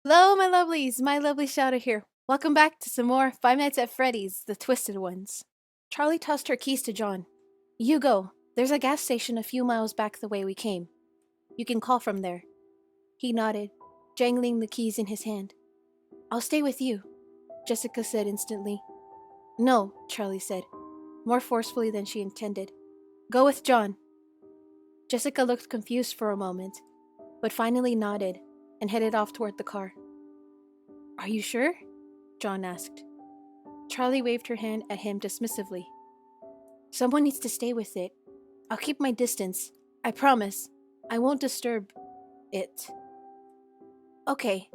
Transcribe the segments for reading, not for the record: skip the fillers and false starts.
Hello, my lovelies! MyLovelyShadoww here. Welcome back to some more Five Nights at Freddy's, the Twisted Ones. Charlie tossed her keys to John. You go. There's a gas station a few miles back the way we came. You can call from there. He nodded, jangling the keys in his hand. I'll stay with you, Jessica said instantly. No, Charlie said, more forcefully than she intended. Go with John. Jessica looked confused for a moment, but finally nodded and headed off toward the car. Are you sure? John asked. Charlie waved her hand at him dismissively. Someone needs to stay with it. I'll keep my distance. I promise. I won't disturb it. Okay.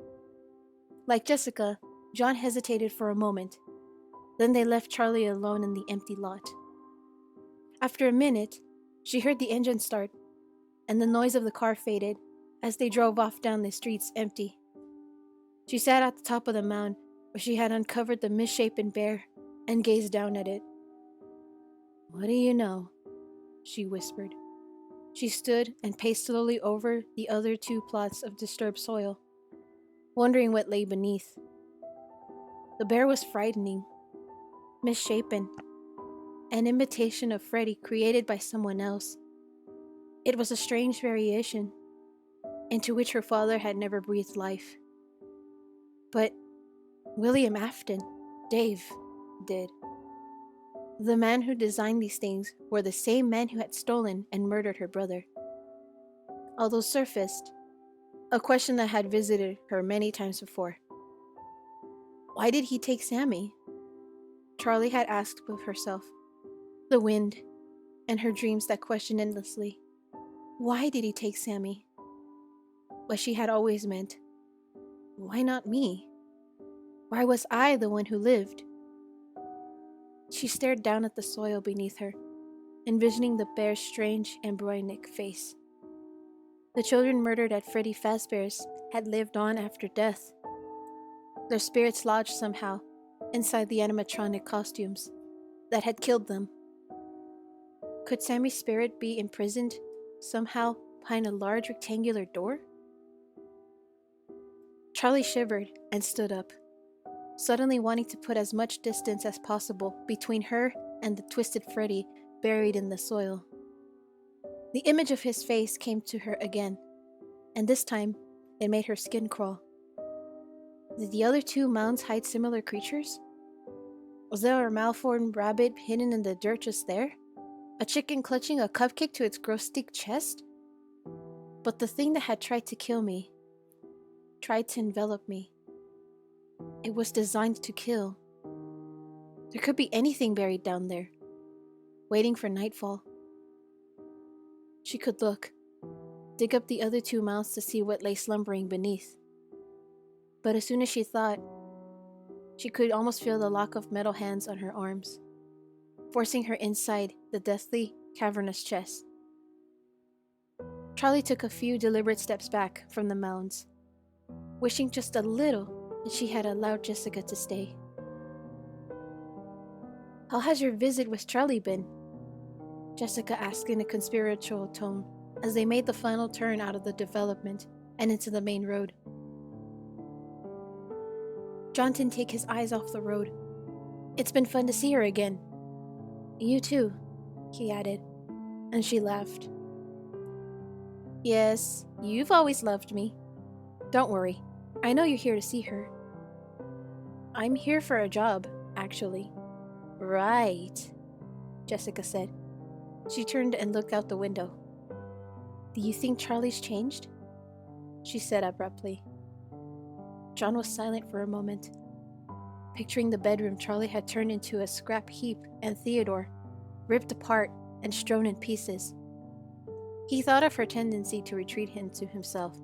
Like Jessica, John hesitated for a moment. Then they left Charlie alone in the empty lot. After a minute, she heard the engine start, and the noise of the car faded as they drove off down the streets empty. She sat at the top of the mound where she had uncovered the misshapen bear and gazed down at it. What do you know? She whispered. She stood and paced slowly over the other two plots of disturbed soil, wondering what lay beneath. The bear was frightening, misshapen, an imitation of Freddy created by someone else. It was a strange variation, into which her father had never breathed life. But William Afton, Dave, did. The man who designed these things were the same man who had stolen and murdered her brother. Although surfaced, a question that had visited her many times before. Why did he take Sammy? Charlie had asked of herself. The wind, and her dreams that questioned endlessly. Why did he take Sammy? But she had always meant, why not me? Why was I the one who lived? She stared down at the soil beneath her, envisioning the bear's strange, embryonic face. The children murdered at Freddy Fazbear's had lived on after death. Their spirits lodged somehow inside the animatronic costumes that had killed them. Could Sammy's spirit be imprisoned somehow behind a large rectangular door? Charlie shivered and stood up, suddenly wanting to put as much distance as possible between her and the twisted Freddy buried in the soil. The image of his face came to her again, and this time it made her skin crawl. Did the other two mounds hide similar creatures? Was there a malformed rabbit hidden in the dirt just there? A chicken clutching a cupcake to its grotesque chest? But the thing that had tried to kill me, tried to envelop me, it was designed to kill. There could be anything buried down there, waiting for nightfall. She could look, dig up the other two mouths to see what lay slumbering beneath. But as soon as she thought, she could almost feel the lock of metal hands on her arms, forcing her inside the deathly, cavernous chest. Charlie took a few deliberate steps back from the mounds, wishing just a little that she had allowed Jessica to stay. How has your visit with Charlie been? Jessica asked in a conspiratorial tone as they made the final turn out of the development and into the main road. John didn't take his eyes off the road. It's been fun to see her again. You too, he added, and she laughed. Yes, you've always loved me. Don't worry, I know you're here to see her. I'm here for a job, actually. Right, Jessica said. She turned and looked out the window. Do you think Charlie's changed? She said abruptly. John was silent for a moment, picturing the bedroom Charlie had turned into a scrap heap and Theodore, ripped apart and strewn in pieces. He thought of her tendency to retreat into himself,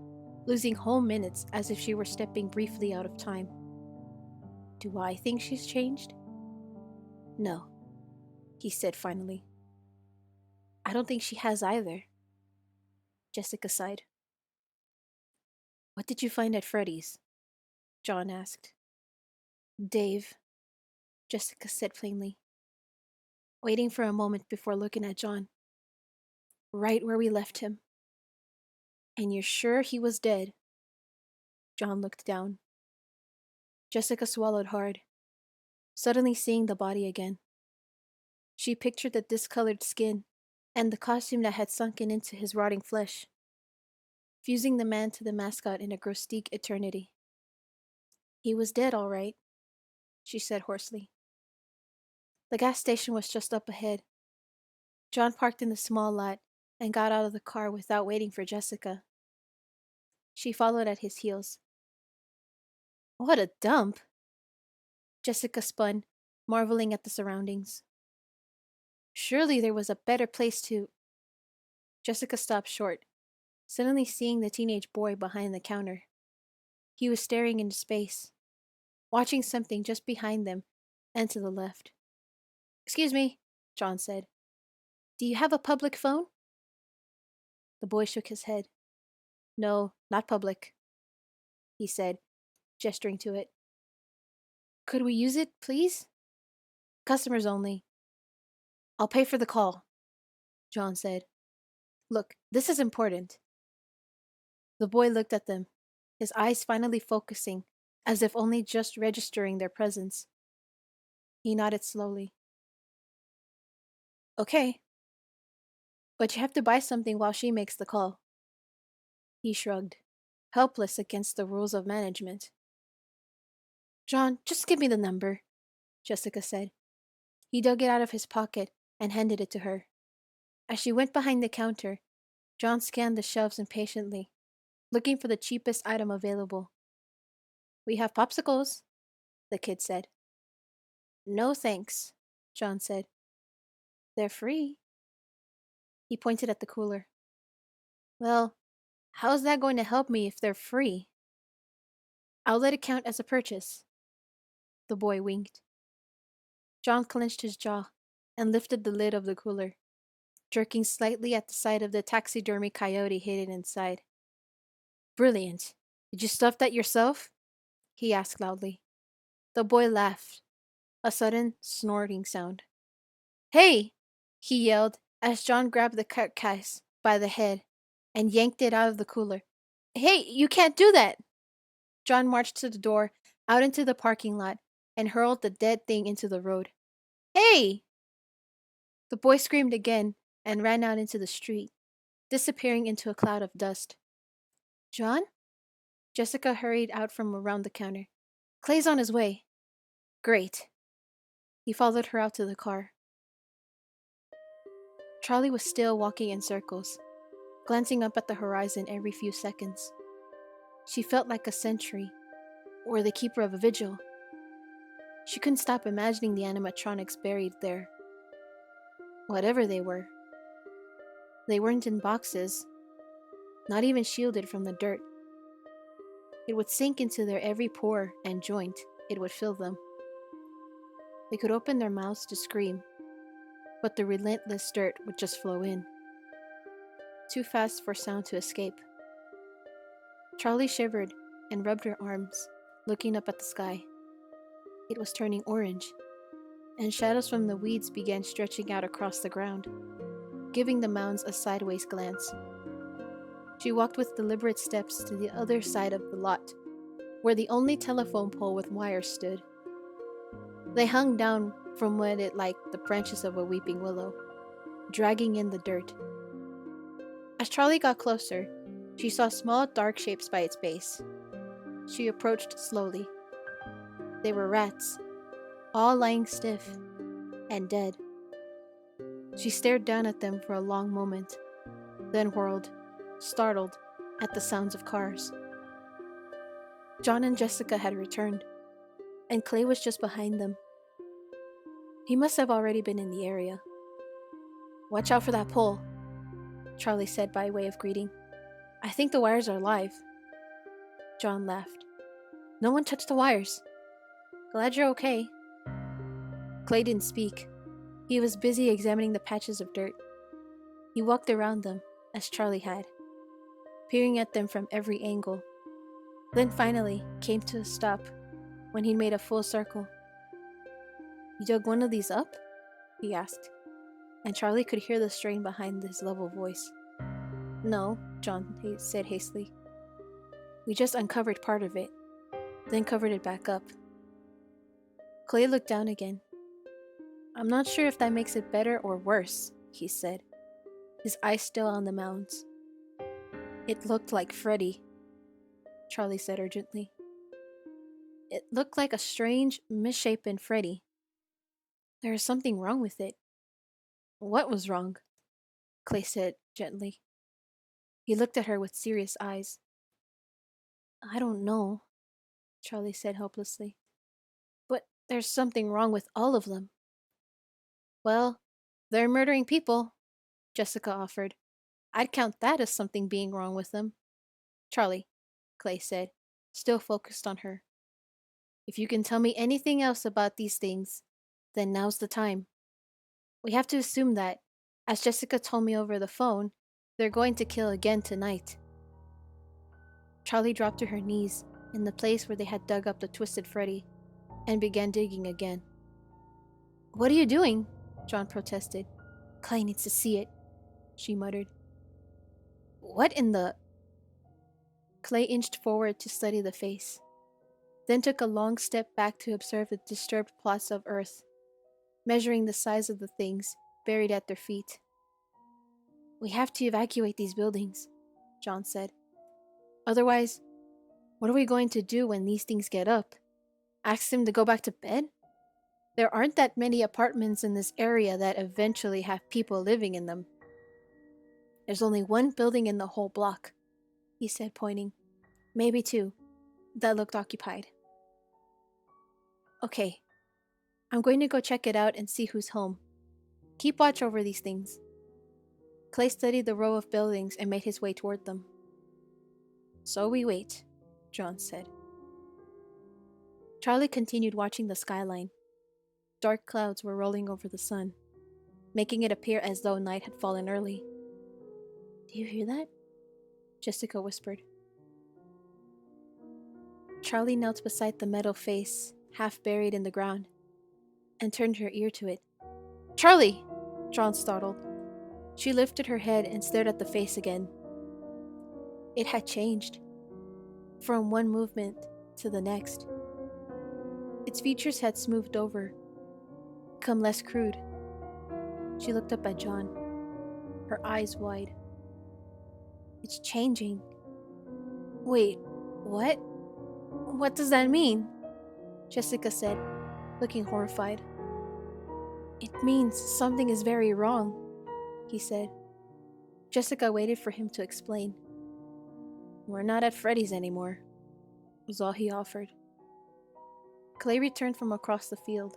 losing whole minutes as if she were stepping briefly out of time. Do I think she's changed? No, he said finally. I don't think she has either. Jessica sighed. What did you find at Freddy's? John asked. Dave, Jessica said plainly, waiting for a moment before looking at John. Right where we left him. And you're sure he was dead? John looked down. Jessica swallowed hard, suddenly seeing the body again. She pictured the discolored skin and the costume that had sunken into his rotting flesh, fusing the man to the mascot in a grotesque eternity. He was dead, all right, she said hoarsely. The gas station was just up ahead. John parked in the small lot and got out of the car without waiting for Jessica. She followed at his heels. What a dump! Jessica spun, marveling at the surroundings. Surely there was a better place to... Jessica stopped short, suddenly seeing the teenage boy behind the counter. He was staring into space, watching something just behind them and to the left. Excuse me, John said. Do you have a public phone? The boy shook his head. No, not public, he said, gesturing to it. Could we use it, please? Customers only. I'll pay for the call, John said. Look, this is important. The boy looked at them, his eyes finally focusing, as if only just registering their presence. He nodded slowly. Okay. But you have to buy something while she makes the call. He shrugged, helpless against the rules of management. John, just give me the number, Jessica said. He dug it out of his pocket and handed it to her. As she went behind the counter, John scanned the shelves impatiently, looking for the cheapest item available. We have popsicles, the kid said. No thanks, John said. They're free. He pointed at the cooler. Well, how's that going to help me if they're free? I'll let it count as a purchase. The boy winked. John clenched his jaw and lifted the lid of the cooler, jerking slightly at the sight of the taxidermy coyote hidden inside. Brilliant. Did you stuff that yourself? He asked loudly. The boy laughed, a sudden snorting sound. Hey! He yelled as John grabbed the carcass by the head and yanked it out of the cooler. Hey, you can't do that! John marched to the door, out into the parking lot, and hurled the dead thing into the road. Hey! The boy screamed again and ran out into the street, disappearing into a cloud of dust. John? Jessica hurried out from around the counter. Clay's on his way. Great. He followed her out to the car. Charlie was still walking in circles, glancing up at the horizon every few seconds. She felt like a sentry, or the keeper of a vigil. She couldn't stop imagining the animatronics buried there. Whatever they were. They weren't in boxes, not even shielded from the dirt. It would sink into their every pore and joint. It would fill them. They could open their mouths to scream, but the relentless dirt would just flow in. Too fast for sound to escape. Charlie shivered and rubbed her arms, looking up at the sky. It was turning orange, and shadows from the weeds began stretching out across the ground, giving the mounds a sideways glance. She walked with deliberate steps to the other side of the lot, where the only telephone pole with wires stood. They hung down from it like the branches of a weeping willow, dragging in the dirt. As Charlie got closer, she saw small dark shapes by its base. She approached slowly. They were rats, all lying stiff and dead. She stared down at them for a long moment, then whirled, startled at the sounds of cars. John and Jessica had returned, and Clay was just behind them. He must have already been in the area. Watch out for that pole, Charlie said by way of greeting. I think the wires are live. John laughed. No one touched the wires. Glad you're okay. Clay didn't speak. He was busy examining the patches of dirt. He walked around them, as Charlie had, peering at them from every angle, then finally came to a stop when he made a full circle. You dug one of these up? He asked, and Charlie could hear the strain behind his level voice. No, John said hastily. We just uncovered part of it, then covered it back up. Clay looked down again. I'm not sure if that makes it better or worse, he said, his eyes still on the mounds. It looked like Freddy, Charlie said urgently. It looked like a strange, misshapen Freddy. There is something wrong with it. What was wrong? Clay said gently. He looked at her with serious eyes. I don't know, Charlie said helplessly. But there's something wrong with all of them. Well, they're murdering people, Jessica offered. I'd count that as something being wrong with them. Charlie, Clay said, still focused on her. If you can tell me anything else about these things, then now's the time. We have to assume that, as Jessica told me over the phone, they're going to kill again tonight. Charlie dropped to her knees in the place where they had dug up the twisted Freddy and began digging again. What are you doing? John protested. Clay needs to see it, she muttered. What in the... Clay inched forward to study the face, then took a long step back to observe the disturbed plots of earth, measuring the size of the things buried at their feet. We have to evacuate these buildings, John said. Otherwise, what are we going to do when these things get up? Ask them to go back to bed? There aren't that many apartments in this area that eventually have people living in them. There's only one building in the whole block, he said, pointing. Maybe two, that looked occupied. Okay, I'm going to go check it out and see who's home. Keep watch over these things. Clay studied the row of buildings and made his way toward them. So we wait, John said. Charlie continued watching the skyline. Dark clouds were rolling over the sun, making it appear as though night had fallen early. Do you hear that? Jessica whispered. Charlie knelt beside the metal face, half buried in the ground, and turned her ear to it. Charlie! John startled. She lifted her head and stared at the face again. It had changed, from one movement to the next. Its features had smoothed over, become less crude. She looked up at John, her eyes wide. It's changing. Wait, what? What does that mean? Jessica said, looking horrified. It means something is very wrong, he said. Jessica waited for him to explain. We're not at Freddy's anymore, was all he offered. Clay returned from across the field.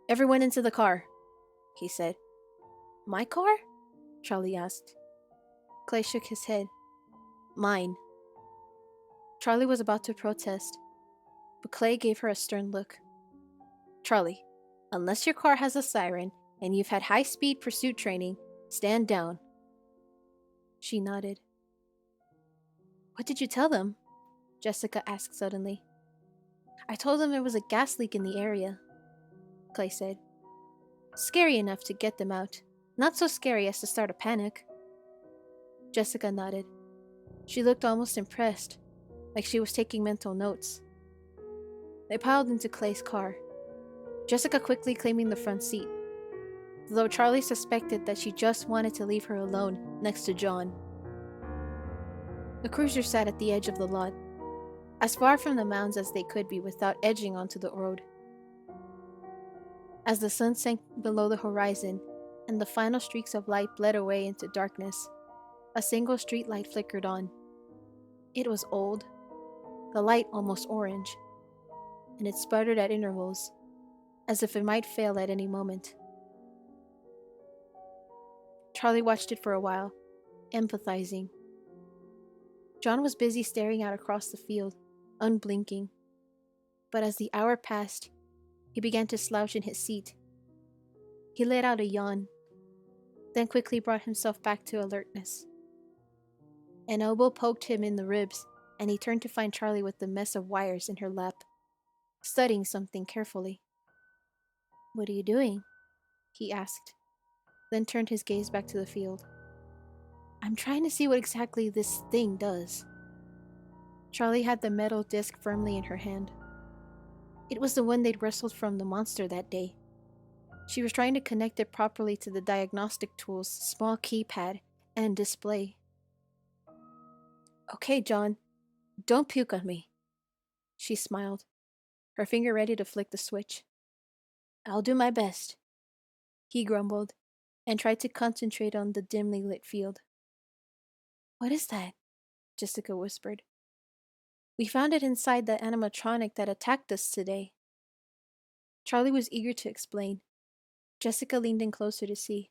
Everyone into the car, he said. My car? Charlie asked. Clay shook his head. Mine. Charlie was about to protest, but Clay gave her a stern look. Charlie, unless your car has a siren and you've had high-speed pursuit training, stand down. She nodded. What did you tell them? Jessica asked suddenly. I told them there was a gas leak in the area, Clay said. Scary enough to get them out. Not so scary as to start a panic. Jessica nodded. She looked almost impressed, like she was taking mental notes. They piled into Clay's car, Jessica quickly claiming the front seat, though Charlie suspected that she just wanted to leave her alone next to John. The cruiser sat at the edge of the lot, as far from the mounds as they could be without edging onto the road. As the sun sank below the horizon and the final streaks of light bled away into darkness, a single street light flickered on. It was old, the light almost orange, and it sputtered at intervals, as if it might fail at any moment. Charlie watched it for a while, empathizing. John was busy staring out across the field, unblinking. But as the hour passed, he began to slouch in his seat. He let out a yawn, then quickly brought himself back to alertness. An elbow poked him in the ribs, and he turned to find Charlie with the mess of wires in her lap, studying something carefully. What are you doing? He asked, then turned his gaze back to the field. I'm trying to see what exactly this thing does. Charlie had the metal disc firmly in her hand. It was the one they'd wrestled from the monster that day. She was trying to connect it properly to the diagnostic tool's small keypad and display. "Okay, John, don't puke on me." She smiled, her finger ready to flick the switch. "I'll do my best," he grumbled, and tried to concentrate on the dimly lit field. "What is that?" Jessica whispered. "We found it inside the animatronic that attacked us today." Charlie was eager to explain. Jessica leaned in closer to see.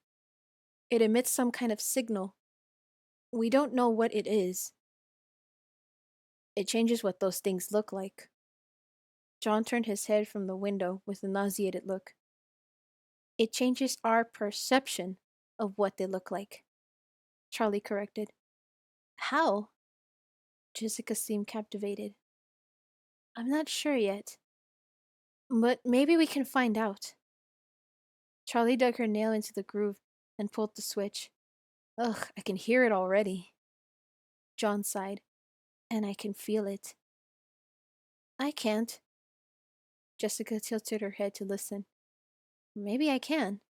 "It emits some kind of signal. We don't know what it is. It changes what those things look like." John turned his head from the window with a nauseated look. "It changes our perception of what they look like," Charlie corrected. "How?" Jessica seemed captivated. "I'm not sure yet. But maybe we can find out." Charlie dug her nail into the groove and pulled the switch. "Ugh, I can hear it already." John sighed. "And I can feel it." "I can't." Jessica tilted her head to listen. "Maybe I can.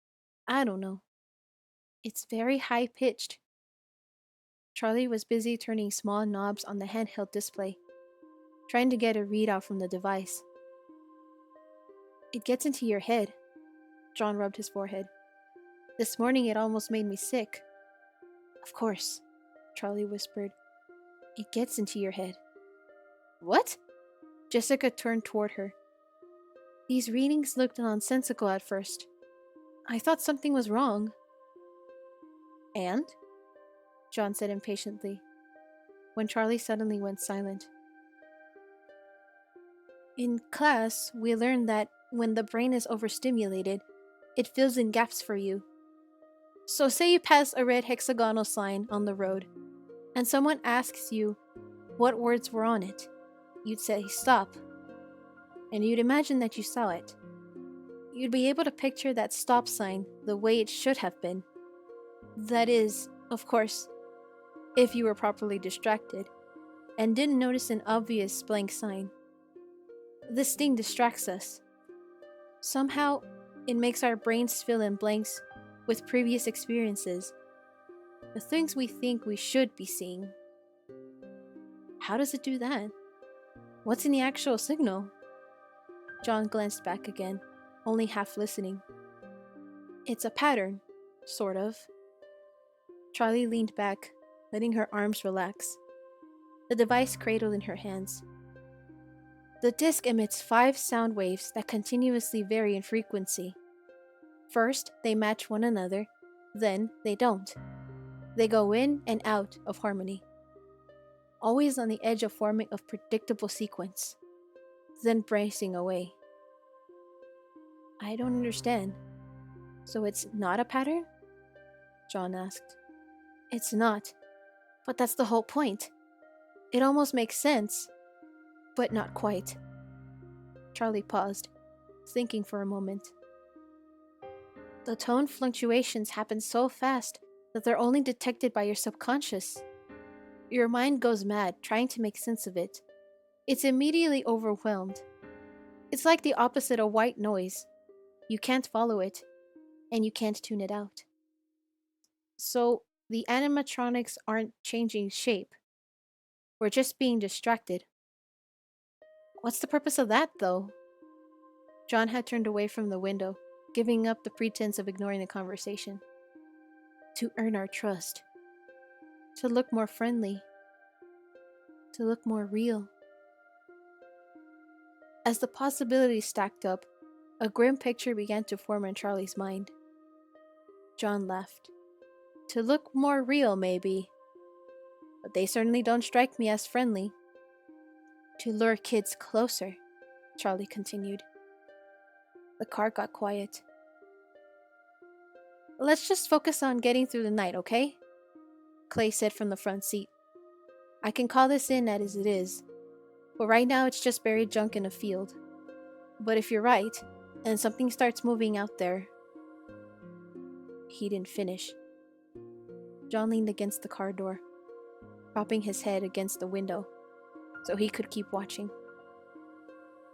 I don't know. It's very high-pitched." Charlie was busy turning small knobs on the handheld display, trying to get a readout from the device. "It gets into your head." John rubbed his forehead. "This morning it almost made me sick." "Of course," Charlie whispered. "It gets into your head." "What?" Jessica turned toward her. "These readings looked nonsensical at first. I thought something was wrong." "And?" John said impatiently, when Charlie suddenly went silent. "In class, we learned that when the brain is overstimulated, it fills in gaps for you. So say you pass a red hexagonal sign on the road, and someone asks you what words were on it. You'd say, 'Stop,' and you'd imagine that you saw it. You'd be able to picture that stop sign the way it should have been. That is, of course, if you were properly distracted and didn't notice an obvious blank sign. This thing distracts us. Somehow, it makes our brains fill in blanks with previous experiences, the things we think we should be seeing." "How does it do that? What's in the actual signal?" John glanced back again, only half listening. "It's a pattern, sort of." Charlie leaned back, letting her arms relax. The device cradled in her hands. "The disc emits 5 sound waves that continuously vary in frequency. First, they match one another, then they don't. They go in and out of harmony, always on the edge of forming a predictable sequence, then breaking away." "I don't understand. So it's not a pattern?" John asked. "It's not. But that's the whole point. It almost makes sense, but not quite." Charlie paused, thinking for a moment. "The tone fluctuations happen so fast that they're only detected by your subconscious. Your mind goes mad trying to make sense of it. It's immediately overwhelmed. It's like the opposite of white noise. You can't follow it, and you can't tune it out." "So the animatronics aren't changing shape. We're just being distracted." "What's the purpose of that, though?" John had turned away from the window, giving up the pretense of ignoring the conversation. "To earn our trust. To look more friendly. To look more real." As the possibilities stacked up, a grim picture began to form in Charlie's mind. John laughed. "To look more real, maybe. But they certainly don't strike me as friendly." "To lure kids closer," Charlie continued. The car got quiet. "Let's just focus on getting through the night, okay?" Clay said from the front seat. "I can call this in as it is, but right now it's just buried junk in a field. But if you're right, and something starts moving out there..." He didn't finish. John leaned against the car door, propping his head against the window. so he could keep watching.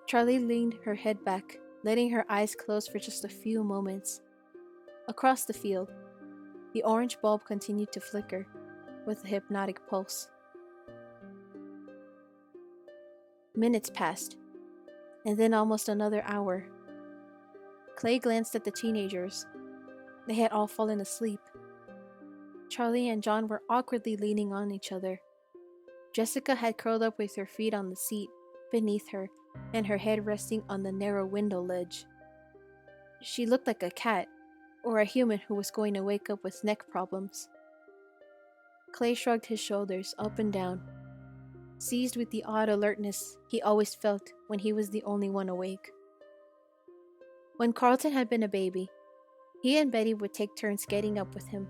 Charlie leaned her head back, letting her eyes close for just a few moments. Across the field, the orange bulb continued to flicker with a hypnotic pulse. Minutes passed, and then almost another hour. Clay glanced at the teenagers. They had all fallen asleep. Charlie and John were awkwardly leaning on each other. Jessica had curled up with her feet on the seat beneath her and her head resting on the narrow window ledge. She looked like a cat or a human who was going to wake up with neck problems. Clay shrugged his shoulders up and down, seized with the odd alertness he always felt when he was the only one awake. When Carlton had been a baby, he and Betty would take turns getting up with him.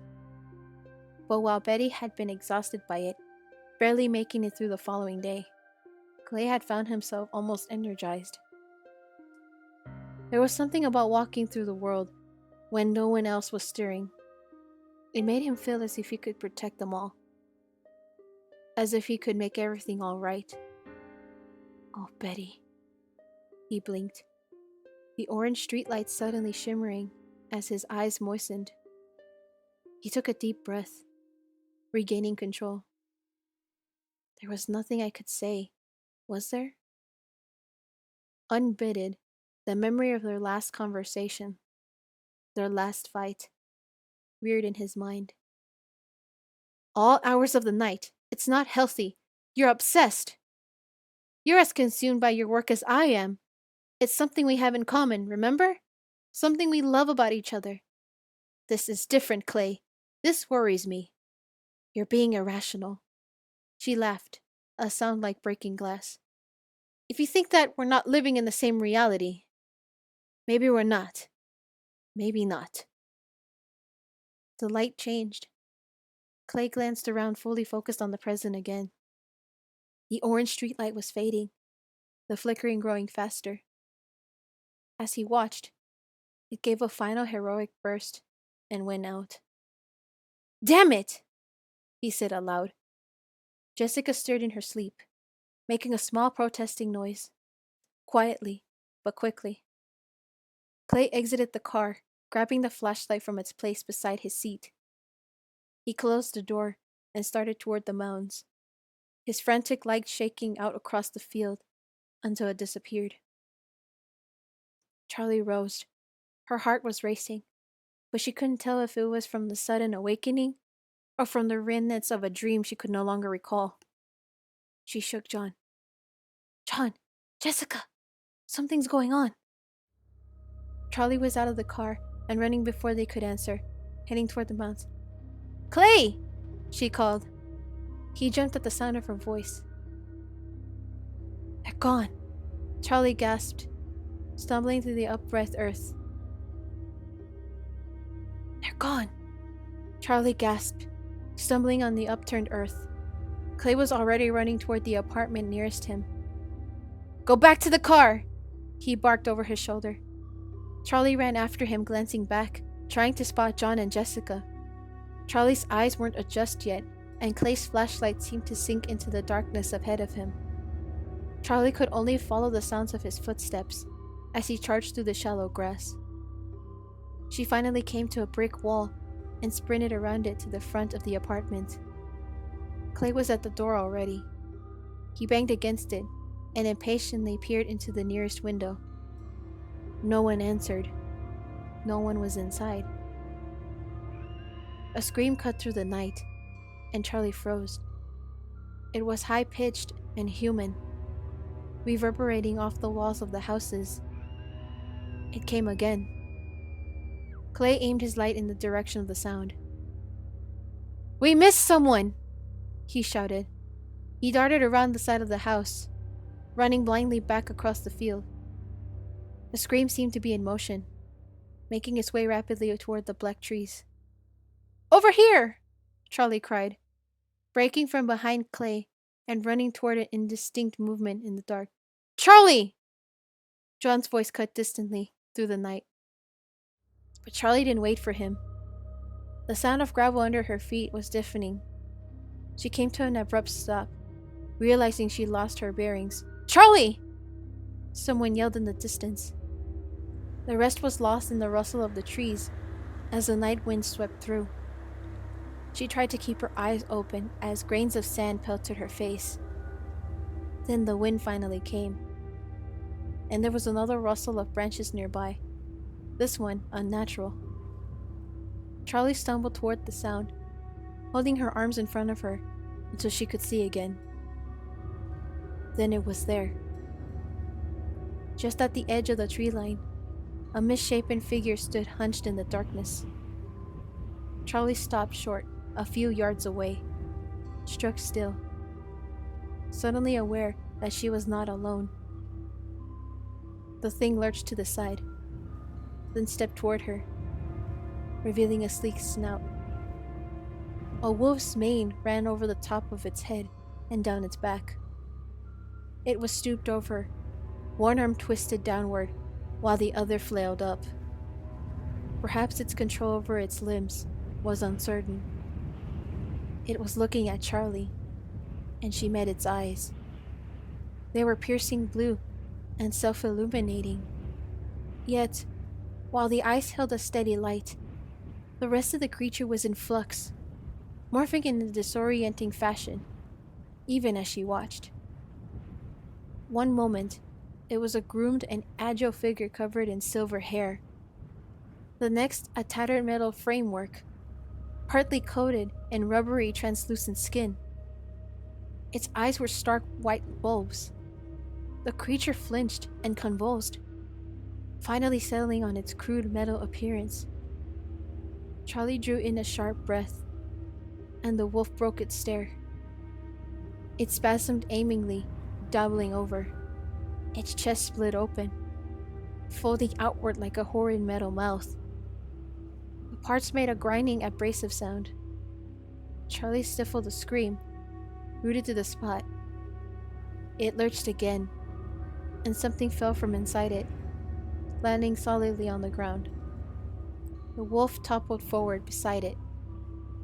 But while Betty had been exhausted by it, barely making it through the following day, Clay had found himself almost energized. There was something about walking through the world when no one else was stirring. It made him feel as if he could protect them all. As if he could make everything all right. Oh, Betty. He blinked, the orange streetlights suddenly shimmering as his eyes moistened. He took a deep breath, regaining control. There was nothing I could say, was there? Unbidden, the memory of their last conversation, their last fight, reared in his mind. All hours of the night. It's not healthy. You're obsessed. You're as consumed by your work as I am. It's something we have in common, remember? Something we love about each other. This is different, Clay. This worries me. You're being irrational. She laughed, a sound like breaking glass. If you think that we're not living in the same reality, maybe we're not. Maybe not. The light changed. Clay glanced around, fully focused on the present again. The orange streetlight was fading, the flickering growing faster. As he watched, it gave a final heroic burst and went out. Damn it! He said aloud. Jessica stirred in her sleep, making a small protesting noise. Quietly, but quickly. Clay exited the car, grabbing the flashlight from its place beside his seat. He closed the door and started toward the mounds, his frantic light shaking out across the field until it disappeared. Charlie rose. Her heart was racing, but she couldn't tell if it was from the sudden awakening or from the remnants of a dream she could no longer recall. She shook John. John, Jessica, something's going on. Charlie was out of the car and running before they could answer, heading toward the mounds. Clay! She called. He jumped at the sound of her voice. They're gone, Charlie gasped, stumbling through the upright earth. They're gone, Charlie gasped, stumbling on the upturned earth. Clay was already running toward the apartment nearest him. Go back to the car! He barked over his shoulder. Charlie ran after him, glancing back, trying to spot John and Jessica. Charlie's eyes weren't adjusted yet, and Clay's flashlight seemed to sink into the darkness ahead of him. Charlie could only follow the sounds of his footsteps as he charged through the shallow grass. She finally came to a brick wall and sprinted around it to the front of the apartment. Clay was at the door already. He banged against it and impatiently peered into the nearest window. No one answered. No one was inside. A scream cut through the night, and Charlie froze. It was high-pitched and human, reverberating off the walls of the houses. It came again. Clay aimed his light in the direction of the sound. We missed someone! He shouted. He darted around the side of the house, running blindly back across the field. The scream seemed to be in motion, making its way rapidly toward the black trees. Over here! Charlie cried, breaking from behind Clay and running toward an indistinct movement in the dark. Charlie! John's voice cut distantly through the night. But Charlie didn't wait for him. The sound of gravel under her feet was deafening. She came to an abrupt stop, realizing she lost her bearings. "Charlie!" Someone yelled in the distance. The rest was lost in the rustle of the trees as the night wind swept through. She tried to keep her eyes open as grains of sand pelted her face. Then the wind finally came, and there was another rustle of branches nearby, this one unnatural. Charlie stumbled toward the sound, holding her arms in front of her until she could see again. Then it was there. Just at the edge of the tree line, a misshapen figure stood hunched in the darkness. Charlie stopped short, a few yards away, struck still, suddenly aware that she was not alone. The thing lurched to the side, then stepped toward her, revealing a sleek snout. A wolf's mane ran over the top of its head and down its back. It was stooped over, one arm twisted downward, while the other flailed up. Perhaps its control over its limbs was uncertain. It was looking at Charlie, and she met its eyes. They were piercing blue and self-illuminating. Yet, while the eyes held a steady light, the rest of the creature was in flux, morphing in a disorienting fashion, even as she watched. One moment, it was a groomed and agile figure covered in silver hair. The next, a tattered metal framework, partly coated in rubbery translucent skin. Its eyes were stark white bulbs. The creature flinched and convulsed, finally settling on its crude metal appearance. Charlie drew in a sharp breath, and the wolf broke its stare. It spasmed aimingly, doubling over. Its chest split open, folding outward like a horrid metal mouth. The parts made a grinding, abrasive sound. Charlie stifled a scream, rooted to the spot. It lurched again, and something fell from inside it, landing solidly on the ground. The wolf toppled forward beside it,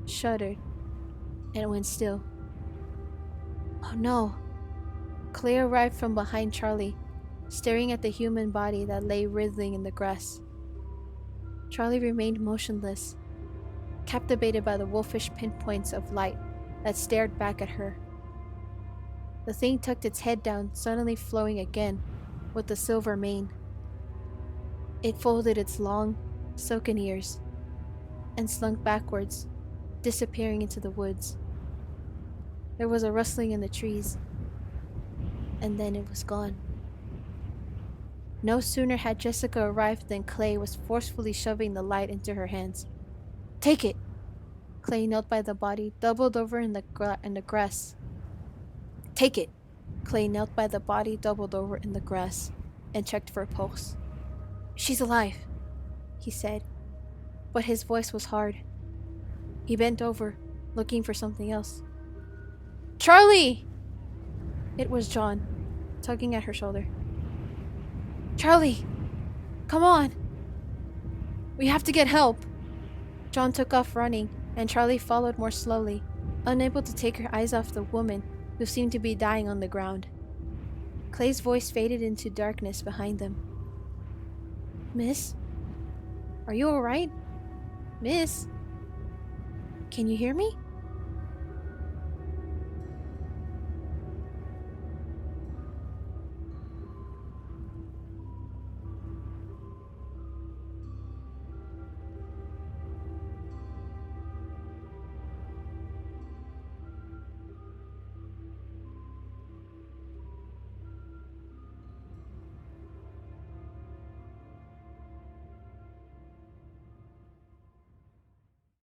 shuddered, and went still. Oh no! Clay arrived from behind Charlie, staring at the human body that lay writhing in the grass. Charlie remained motionless, captivated by the wolfish pinpoints of light that stared back at her. The thing tucked its head down, suddenly flowing again with the silver mane. It folded its long, silken ears and slunk backwards, disappearing into the woods. There was a rustling in the trees, and then it was gone. No sooner had Jessica arrived than Clay was forcefully shoving the light into her hands. "Take it!" Clay knelt by the body, doubled over in the grass. "Take it!" Clay knelt by the body, doubled over in the grass, and checked for a pulse. "She's alive," he said, but his voice was hard. He bent over, looking for something else. "Charlie!" It was John, tugging at her shoulder. "Charlie! Come on! We have to get help!" John took off running, and Charlie followed more slowly, unable to take her eyes off the woman who seemed to be dying on the ground. Clay's voice faded into darkness behind them. "Miss? Are you alright? Miss? Can you hear me?"